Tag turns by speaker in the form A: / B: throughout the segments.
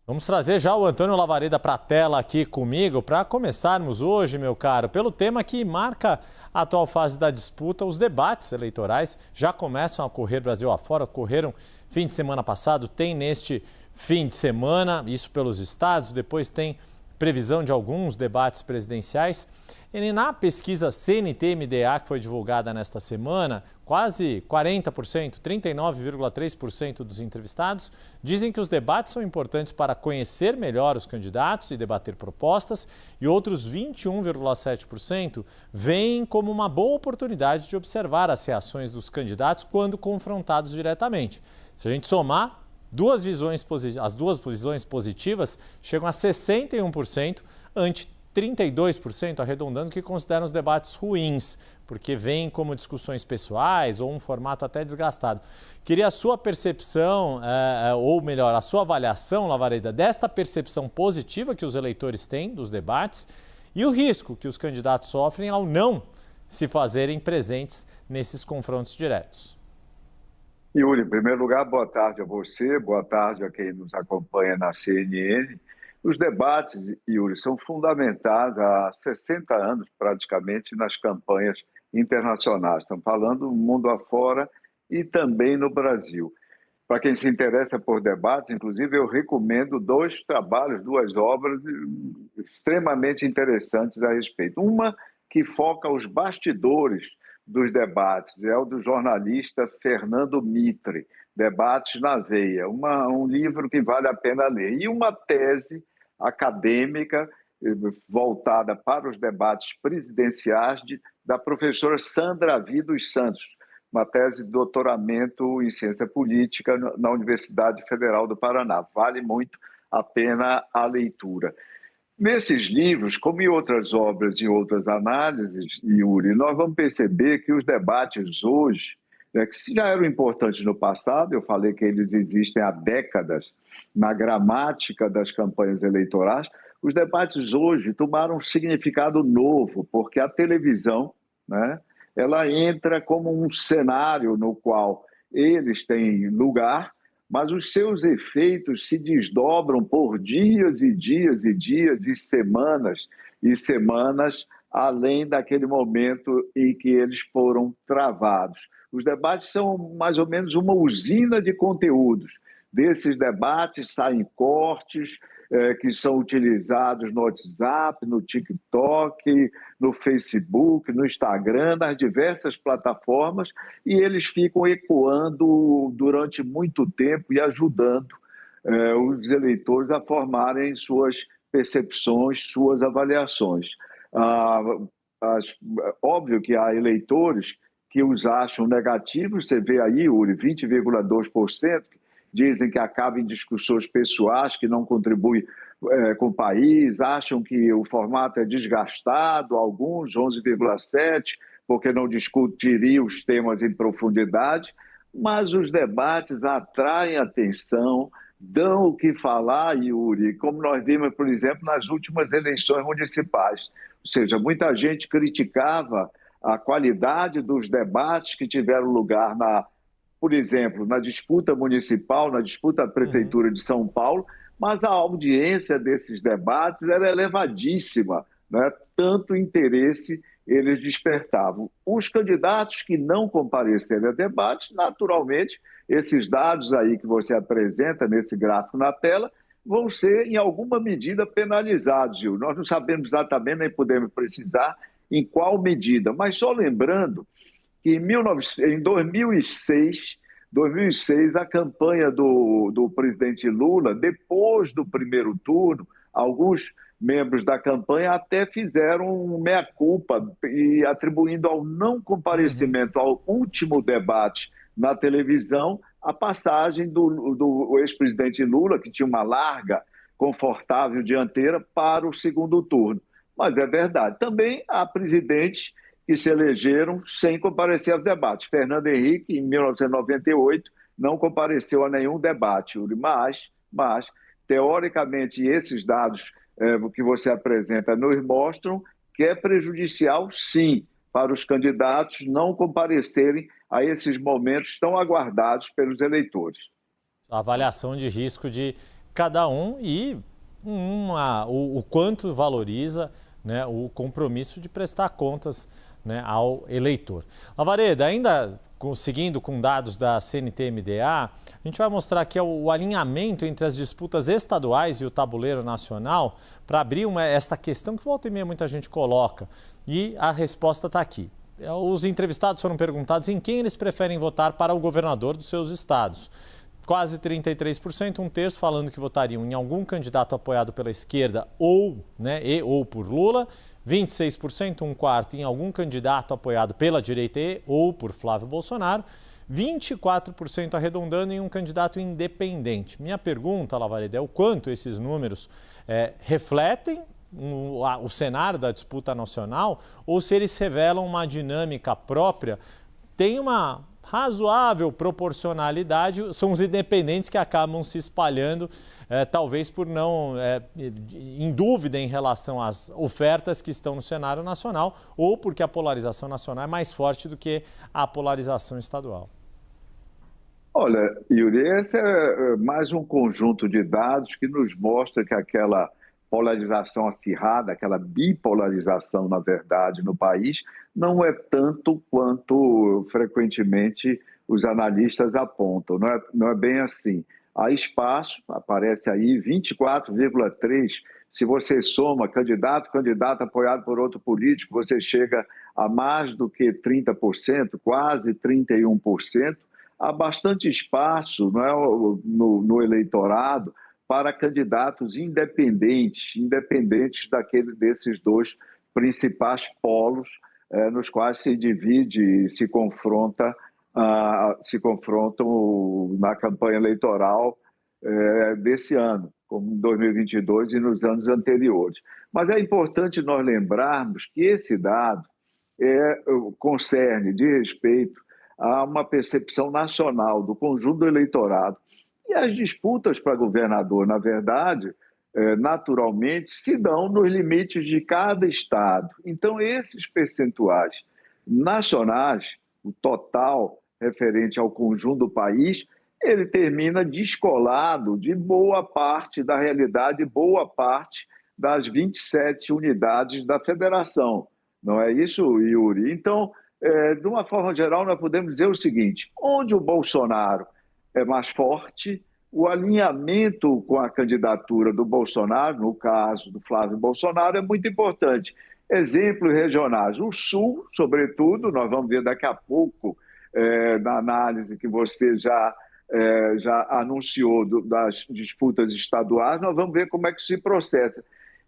A: Vamos trazer já o Antônio Lavareda para a tela aqui comigo para começarmos hoje, meu caro, pelo tema que marca a atual fase da disputa. Os debates eleitorais já começam a correr Brasil afora, ocorreram fim de semana passado, tem neste fim de semana, isso pelos estados, depois tem previsão de alguns debates presidenciais. E na pesquisa CNT-MDA, que foi divulgada nesta semana, quase 40%, 39,3% dos entrevistados dizem que os debates são importantes para conhecer melhor os candidatos e debater propostas, e outros 21,7% veem como uma boa oportunidade de observar as reações dos candidatos quando confrontados diretamente. Se a gente somar, as duas visões positivas chegam a 61% ante 32%, arredondando, que consideram os debates ruins, porque veem como discussões pessoais ou um formato até desgastado. Queria a sua percepção, ou melhor, a sua avaliação, Lavareda, desta percepção positiva que os eleitores têm dos debates e o risco que os candidatos sofrem ao não se fazerem presentes nesses confrontos diretos.
B: Yuri, em primeiro lugar, boa tarde a você, boa tarde a quem nos acompanha na CNN. Os debates, Yuri, são fundamentais há 60 anos, praticamente, nas campanhas internacionais. Estamos falando do mundo afora e também no Brasil. Para quem se interessa por debates, inclusive, eu recomendo dois trabalhos, duas obras extremamente interessantes a respeito. Uma que foca os bastidores dos debates, é o do jornalista Fernando Mitre, Debates na Veia, um livro que vale a pena ler. E uma tese acadêmica voltada para os debates presidenciais da professora Sandra Vi dos Santos, uma tese de doutoramento em ciência política na Universidade Federal do Paraná. Vale muito a pena a leitura. Nesses livros, como em outras obras e outras análises, Yuri, nós vamos perceber que os debates hoje, que já eram importantes no passado, eu falei que eles existem há décadas na gramática das campanhas eleitorais, os debates hoje tomaram um significado novo, porque a televisão, né, ela entra como um cenário no qual eles têm lugar, mas os seus efeitos se desdobram por dias e dias e dias e semanas, além daquele momento em que eles foram travados. Os debates são mais ou menos uma usina de conteúdos. Desses debates saem cortes que são utilizados no WhatsApp, no TikTok, no Facebook, no Instagram, nas diversas plataformas, e eles ficam ecoando durante muito tempo e ajudando os eleitores a formarem suas percepções, suas avaliações. Óbvio que há eleitores que os acham negativos, você vê aí, Uri, 20,2%, dizem que acaba em discussões pessoais, que não contribuem com o país, acham que o formato é desgastado, alguns, 11,7%, porque não discutiria os temas em profundidade, mas os debates atraem atenção, dão o que falar, Yuri, como nós vimos, por exemplo, nas últimas eleições municipais. Ou seja, muita gente criticava a qualidade dos debates que tiveram lugar por exemplo, na disputa municipal, na disputa da Prefeitura de São Paulo, mas a audiência desses debates era elevadíssima, né? Tanto interesse eles despertavam. Os candidatos que não compareceram a debates, naturalmente, esses dados aí que você apresenta nesse gráfico na tela, vão ser, em alguma medida, penalizados, Gil. Nós não sabemos exatamente, nem podemos precisar em qual medida, mas só lembrando que em 2006, a campanha do presidente Lula, depois do primeiro turno, alguns membros da campanha até fizeram um meia-culpa e atribuindo ao não comparecimento ao último debate na televisão a passagem do ex-presidente Lula, que tinha uma larga, confortável dianteira, para o segundo turno. Mas é verdade. Também há presidentes que se elegeram sem comparecer aos debates. Fernando Henrique, em 1998, não compareceu a nenhum debate, mas teoricamente, esses dados que você apresenta nos mostram que é prejudicial, sim, para os candidatos não comparecerem a esses momentos tão aguardados pelos eleitores.
A: A avaliação de risco de cada um e o quanto valoriza, né, o compromisso de prestar contas, né, ao eleitor. Lavareda, ainda seguindo com dados da CNT-MDA, a gente vai mostrar aqui o alinhamento entre as disputas estaduais e o tabuleiro nacional para abrir esta questão que volta e meia muita gente coloca. E a resposta está aqui. Os entrevistados foram perguntados em quem eles preferem votar para o governador dos seus estados. Quase 33%, um terço falando que votariam em algum candidato apoiado pela esquerda ou por Lula. 26%, um quarto, em algum candidato apoiado pela direita ou por Flávio Bolsonaro. 24% arredondando em um candidato independente. Minha pergunta, Lavareda, é o quanto esses números refletem o cenário da disputa nacional ou se eles revelam uma dinâmica própria. Tem uma razoável proporcionalidade, são os independentes que acabam se espalhando, talvez por não, em dúvida em relação às ofertas que estão no cenário nacional ou porque a polarização nacional é mais forte do que a polarização estadual.
B: Olha, Yuri, esse é mais um conjunto de dados que nos mostra que aquela polarização acirrada, aquela bipolarização, na verdade, no país, não é tanto quanto frequentemente os analistas apontam. Não é bem assim. Há espaço, aparece aí 24,3%. Se você soma candidato apoiado por outro político, você chega a mais do que 30%, quase 31%. Há bastante espaço, não é, no eleitorado para candidatos independentes desses dois principais polos nos quais se divide e se confrontam na campanha eleitoral desse ano, como em 2022 e nos anos anteriores. Mas é importante nós lembrarmos que esse dado concerne, de respeito a uma percepção nacional do conjunto do eleitorado. E as disputas para governador, na verdade, naturalmente, se dão nos limites de cada estado. Então, esses percentuais nacionais, o total referente ao conjunto do país, ele termina descolado de boa parte da realidade, boa parte das 27 unidades da federação. Não é isso, Yuri? Então, de uma forma geral, nós podemos dizer o seguinte: onde o Bolsonaro é mais forte, o alinhamento com a candidatura do Bolsonaro, no caso do Flávio Bolsonaro, é muito importante. Exemplos regionais. O Sul, sobretudo, nós vamos ver daqui a pouco, na análise que você já anunciou das disputas estaduais, nós vamos ver como é que se processa.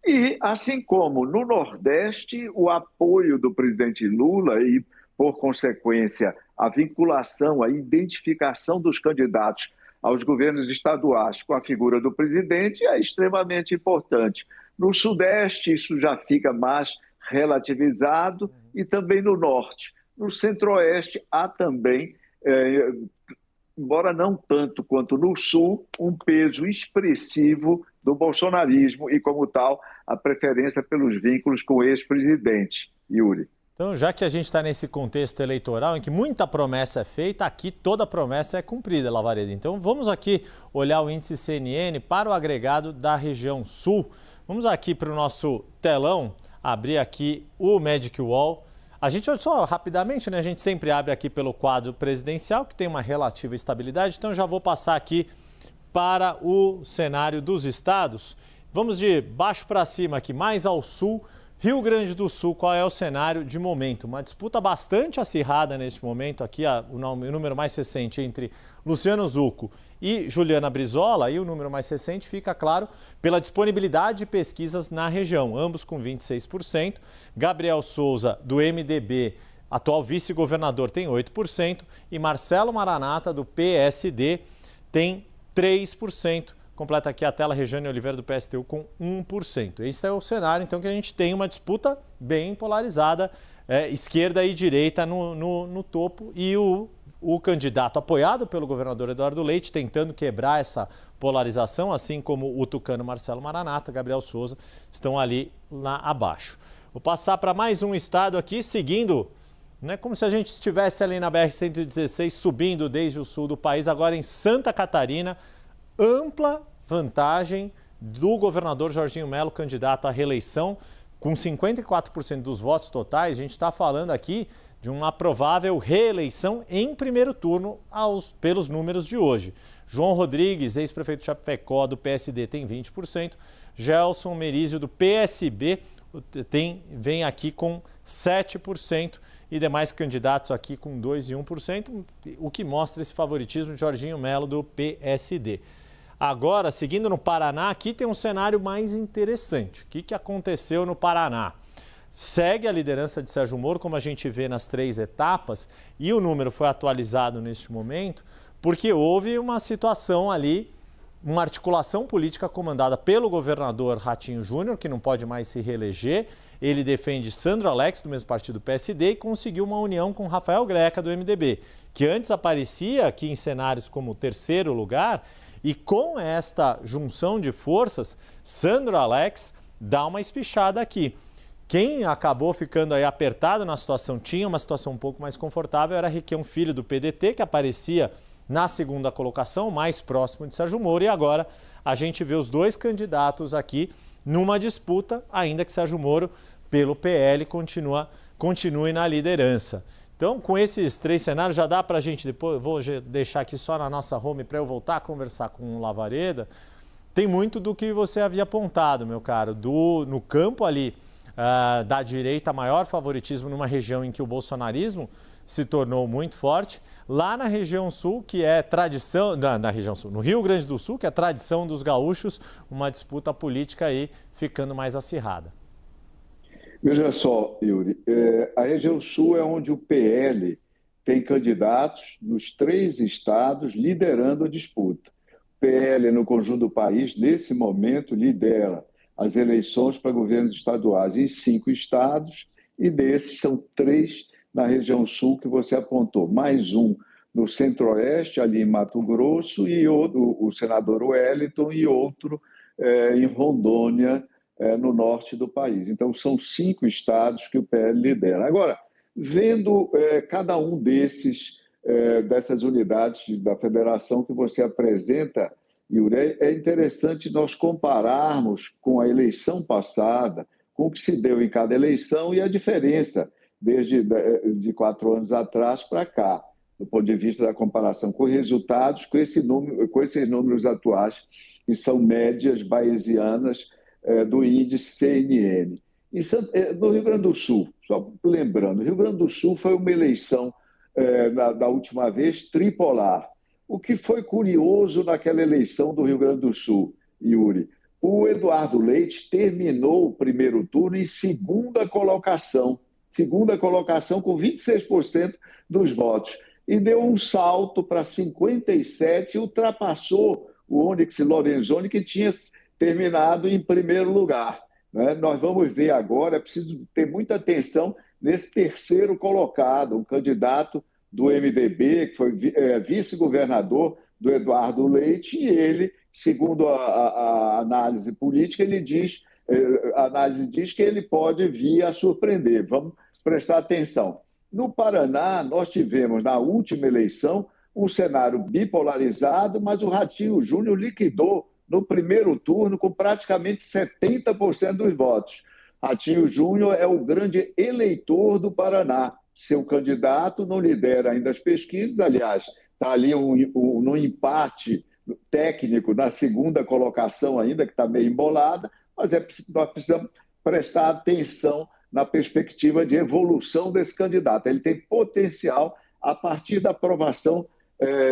B: E, assim como no Nordeste, o apoio do presidente Lula e, por consequência, a vinculação, a identificação dos candidatos aos governos estaduais com a figura do presidente é extremamente importante. No Sudeste, isso já fica mais relativizado, e também no Norte. No Centro-Oeste, há também, embora não tanto quanto no Sul, um peso expressivo do bolsonarismo e, como tal, a preferência pelos vínculos com o ex-presidente. Yuri.
A: Então, já que a gente está nesse contexto eleitoral em que muita promessa é feita, aqui toda promessa é cumprida, Lavareda. Então, vamos aqui olhar o índice CNN para o agregado da região sul. Vamos aqui para o nosso telão, abrir aqui o Magic Wall. A gente, só rapidamente, né? A gente sempre abre aqui pelo quadro presidencial, que tem uma relativa estabilidade. Então, já vou passar aqui para o cenário dos estados. Vamos de baixo para cima aqui, mais ao sul. Rio Grande do Sul, qual é o cenário de momento? Uma disputa bastante acirrada neste momento, aqui o número mais recente entre Luciano Zucco e Juliana Brizola, e o número mais recente fica, claro, pela disponibilidade de pesquisas na região, ambos com 26%. Gabriel Souza, do MDB, atual vice-governador, tem 8%, e Marcelo Maranata, do PSD, tem 3%. Completa aqui a tela, Regiane Oliveira, do PSTU, com 1%. Esse é o cenário, então, que a gente tem uma disputa bem polarizada, esquerda e direita no topo, e o candidato apoiado pelo governador Eduardo Leite, tentando quebrar essa polarização, assim como o tucano Marcelo Maranata, Gabriel Souza, estão ali lá abaixo. Vou passar para mais um estado aqui, seguindo, né, como se a gente estivesse ali na BR-116, subindo desde o sul do país, agora em Santa Catarina. Ampla vantagem do governador Jorginho Melo, candidato à reeleição, com 54% dos votos totais. A gente está falando aqui de uma provável reeleição em primeiro turno pelos números de hoje. João Rodrigues, ex-prefeito de Chapecó, do PSD, tem 20%. Gelson Merizio, do PSB, vem aqui com 7%. E demais candidatos aqui com 2% e 1%, o que mostra esse favoritismo de Jorginho Melo, do PSD. Agora, seguindo no Paraná, aqui tem um cenário mais interessante. O que aconteceu no Paraná? Segue a liderança de Sérgio Moro, como a gente vê nas 3 etapas, e o número foi atualizado neste momento, porque houve uma situação ali, uma articulação política comandada pelo governador Ratinho Júnior, que não pode mais se reeleger. Ele defende Sandro Alex, do mesmo partido PSD, e conseguiu uma união com Rafael Greca, do MDB, que antes aparecia aqui em cenários como terceiro lugar. E com esta junção de forças, Sandro Alex dá uma espichada aqui. Quem acabou ficando aí apertado na situação, tinha uma situação um pouco mais confortável, era Requião Filho, do PDT, que aparecia na segunda colocação, mais próximo de Sérgio Moro. E agora a gente vê os 2 candidatos aqui numa disputa, ainda que Sérgio Moro, pelo PL, continue na liderança. Então, com esses 3 cenários, já dá para a gente, depois vou deixar aqui só na nossa home para eu voltar a conversar com o Lavareda. Tem muito do que você havia apontado, meu caro, no campo ali da direita, maior favoritismo numa região em que o bolsonarismo se tornou muito forte. Lá na região sul, que é tradição, na região sul, no Rio Grande do Sul, que é tradição dos gaúchos, uma disputa política aí ficando mais acirrada.
B: Veja só, Yuri, a região sul é onde o PL tem candidatos nos 3 estados liderando a disputa. O PL, no conjunto do país, nesse momento, lidera as eleições para governos estaduais em 5 estados, e desses são 3 na região sul que você apontou, mais um no centro-oeste, ali em Mato Grosso, e outro, o senador Wellington, e outro em Rondônia, no norte do país. Então, são 5 estados que o PL lidera. Agora, vendo cada um dessas unidades da federação que você apresenta, Yuri, é interessante nós compararmos com a eleição passada, com o que se deu em cada eleição e a diferença de 4 anos atrás para cá, do ponto de vista da comparação com resultados, com esses números atuais, que são médias bayesianas do índice CNN. No Rio Grande do Sul, só lembrando, o Rio Grande do Sul foi uma eleição, da última vez, tripolar. O que foi curioso naquela eleição do Rio Grande do Sul, Yuri? O Eduardo Leite terminou o primeiro turno em segunda colocação com 26% dos votos, e deu um salto para 57% e ultrapassou o Onyx Lorenzoni, que tinha terminado em primeiro lugar. Nós vamos ver agora, é preciso ter muita atenção nesse terceiro colocado, um candidato do MDB, que foi vice-governador do Eduardo Leite, e ele, segundo a análise política, a análise diz que ele pode vir a surpreender. Vamos prestar atenção. No Paraná, nós tivemos, na última eleição, um cenário bipolarizado, mas o Ratinho Júnior liquidou no primeiro turno com praticamente 70% dos votos. Ratinho Júnior é o grande eleitor do Paraná. Seu candidato não lidera ainda as pesquisas, aliás, está ali no empate técnico na segunda colocação ainda, que está meio embolada, mas nós precisamos prestar atenção na perspectiva de evolução desse candidato. Ele tem potencial a partir da aprovação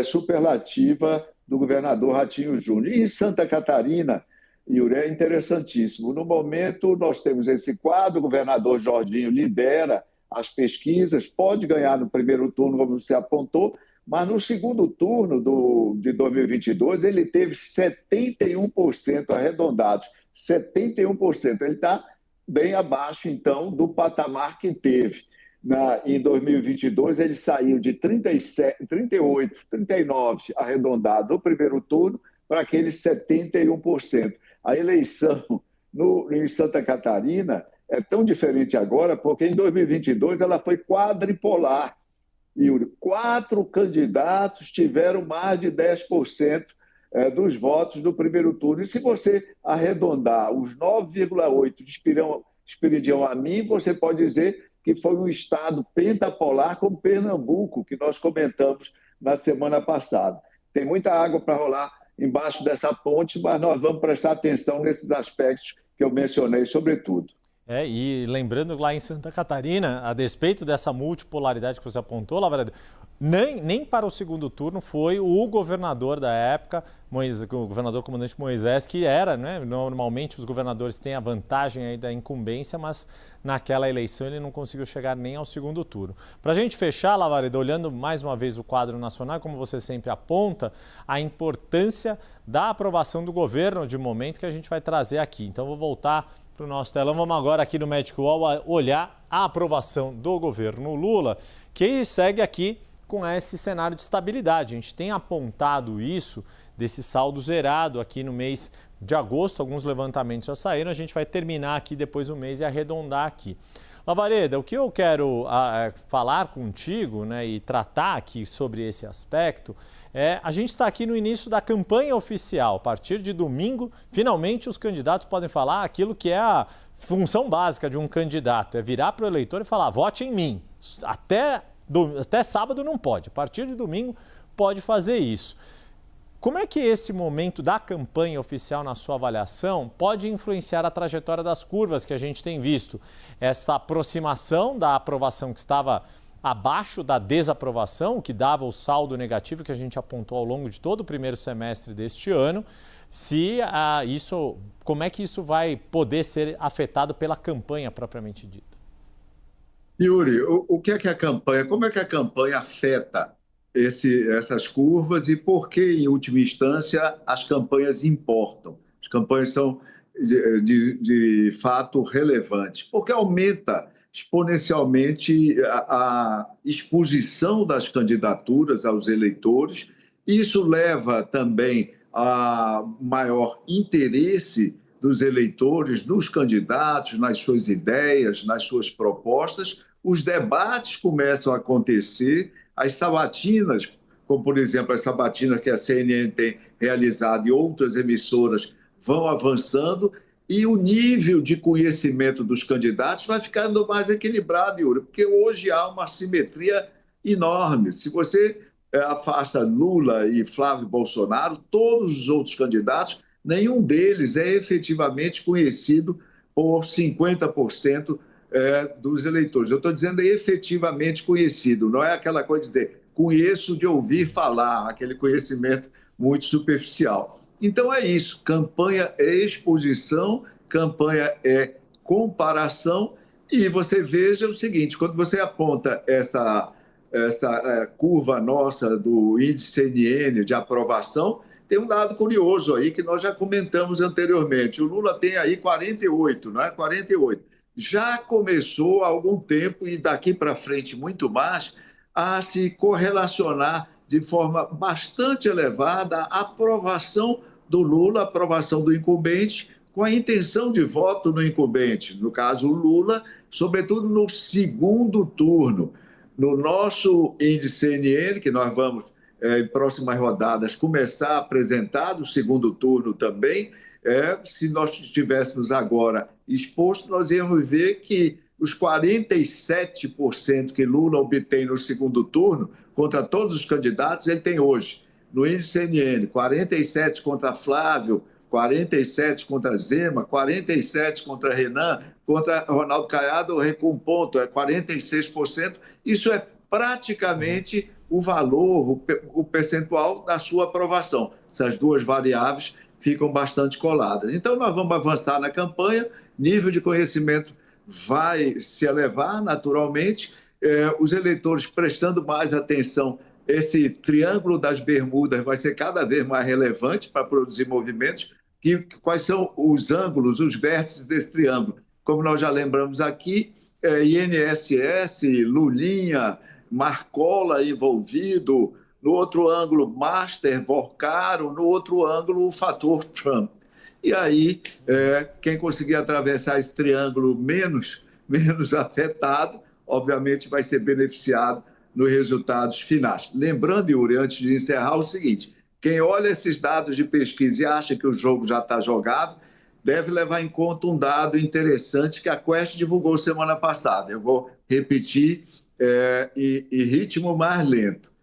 B: superlativa do governador Ratinho Júnior. E em Santa Catarina, Yuri, é interessantíssimo. No momento, nós temos esse quadro, o governador Jorginho lidera as pesquisas, pode ganhar no primeiro turno, como você apontou, mas no segundo turno de 2022, ele teve 71% arredondados, 71%. Ele está bem abaixo, então, do patamar que teve. Em 2022, ele saiu de 37, 38, 39 arredondado no primeiro turno para aqueles 71%. A eleição em Santa Catarina é tão diferente agora, porque em 2022 ela foi quadripolar. E 4 candidatos tiveram mais de 10% dos votos do primeiro turno. E se você arredondar os 9,8 de Esperidião a mim, você pode dizer que foi um estado pentapolar como Pernambuco, que nós comentamos na semana passada. Tem muita água para rolar embaixo dessa ponte, mas nós vamos prestar atenção nesses aspectos que eu mencionei, sobretudo.
A: E lembrando lá em Santa Catarina, a despeito dessa multipolaridade que você apontou, Lavaredo, nem para o segundo turno foi o governador da época, o governador comandante Moisés, que era, né? Normalmente os governadores têm a vantagem aí da incumbência, mas naquela eleição ele não conseguiu chegar nem ao segundo turno. Para a gente fechar, Lavaredo, olhando mais uma vez o quadro nacional, como você sempre aponta, a importância da aprovação do governo de momento que a gente vai trazer aqui. Então vou voltar para o nosso telão. Vamos agora aqui no Magic Wall olhar a aprovação do governo Lula, que segue aqui com esse cenário de estabilidade. A gente tem apontado isso, desse saldo zerado aqui no mês de agosto. Alguns levantamentos já saíram, a gente vai terminar aqui depois do mês e arredondar aqui. Lavareda, o que eu quero falar contigo, né, e tratar aqui sobre esse aspecto a gente está aqui no início da campanha oficial. A partir de domingo, finalmente os candidatos podem falar aquilo que é a função básica de um candidato, é virar para o eleitor e falar, vote em mim. Até sábado não pode, a partir de domingo pode fazer isso. Como é que esse momento da campanha oficial, na sua avaliação, pode influenciar a trajetória das curvas que a gente tem visto? Essa aproximação da aprovação que estava abaixo da desaprovação, que dava o saldo negativo que a gente apontou ao longo de todo o primeiro semestre deste ano, como é que isso vai poder ser afetado pela campanha propriamente dita?
C: Yuri, o que é a campanha? Como é que a campanha afeta essas curvas e por que, em última instância, as campanhas importam? As campanhas são, de fato, relevantes, porque aumenta exponencialmente a exposição das candidaturas aos eleitores. Isso leva também a maior interesse dos eleitores, dos candidatos, nas suas ideias, nas suas propostas. Os debates começam a acontecer, as sabatinas, como, por exemplo, a sabatina que a CNN tem realizado e outras emissoras vão avançando, e o nível de conhecimento dos candidatos vai ficando mais equilibrado, Yuri, porque hoje há uma assimetria enorme. Se você afasta Lula e Flávio Bolsonaro, todos os outros candidatos, nenhum deles é efetivamente conhecido por 50% dos eleitores. Eu estou dizendo efetivamente conhecido, não é aquela coisa de dizer conheço de ouvir falar, aquele conhecimento muito superficial. Então é isso, campanha é exposição, campanha é comparação, e você veja o seguinte, quando você aponta essa curva nossa do índice CNN de aprovação, tem um dado curioso aí que nós já comentamos anteriormente. O Lula tem aí 48, não é? 48. Já começou há algum tempo, e daqui para frente muito mais, a se correlacionar de forma bastante elevada a aprovação do Lula, a aprovação do incumbente, com a intenção de voto no incumbente, no caso o Lula, sobretudo no segundo turno. No nosso índice CNN, que nós vamos, em próximas rodadas, começar a apresentar o segundo turno também, se nós estivéssemos agora expostos, nós íamos ver que os 47% que Lula obtém no segundo turno, contra todos os candidatos, ele tem hoje. No índice CNN, 47 contra Flávio, 47 contra Zema, 47 contra Renan, contra Ronaldo Caiado, recua um ponto, 46%. Isso é praticamente o valor, o percentual da sua aprovação. Essas duas variáveis ficam bastante coladas. Então, nós vamos avançar na campanha, nível de conhecimento vai se elevar naturalmente, os eleitores prestando mais atenção. Esse triângulo das Bermudas vai ser cada vez mais relevante para produzir movimentos. Quais são os ângulos, os vértices desse triângulo? Como nós já lembramos aqui, INSS, Lulinha, Marcola envolvido, no outro ângulo, Master, Vorcaro, no outro ângulo, o fator Trump. E aí, quem conseguir atravessar esse triângulo menos afetado, obviamente vai ser beneficiado nos resultados finais. Lembrando, Yuri, antes de encerrar, o seguinte, Quem olha esses dados de pesquisa e acha que o jogo já está jogado, deve levar em conta um dado interessante que a Quest divulgou semana passada. Eu vou repetir em ritmo mais lento.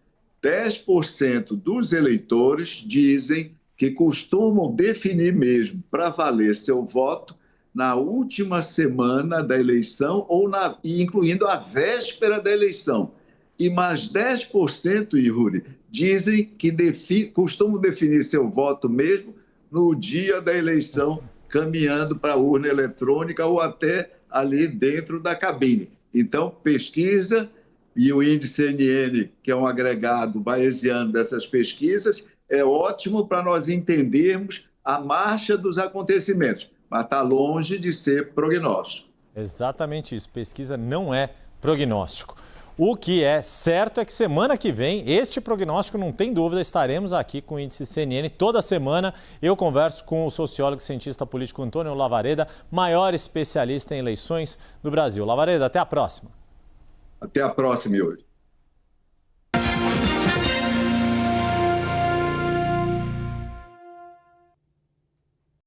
C: 10% dos eleitores dizem que costumam definir mesmo para valer seu voto na última semana da eleição incluindo a véspera da eleição. E mais 10%, Yuri, dizem que costumam definir seu voto mesmo no dia da eleição, caminhando para a urna eletrônica ou até ali dentro da cabine. Então, pesquisa e o índice CNN, que é um agregado bayesiano dessas pesquisas, é ótimo para nós entendermos a marcha dos acontecimentos, mas está longe de ser prognóstico.
A: Exatamente isso. Pesquisa não é prognóstico. O que é certo é que semana que vem, este prognóstico, não tem dúvida, estaremos aqui com o índice CNN. Toda semana eu converso com o sociólogo e cientista político Antônio Lavareda, maior especialista em eleições do Brasil. Lavareda, até a próxima.
C: Até a próxima, Yuri.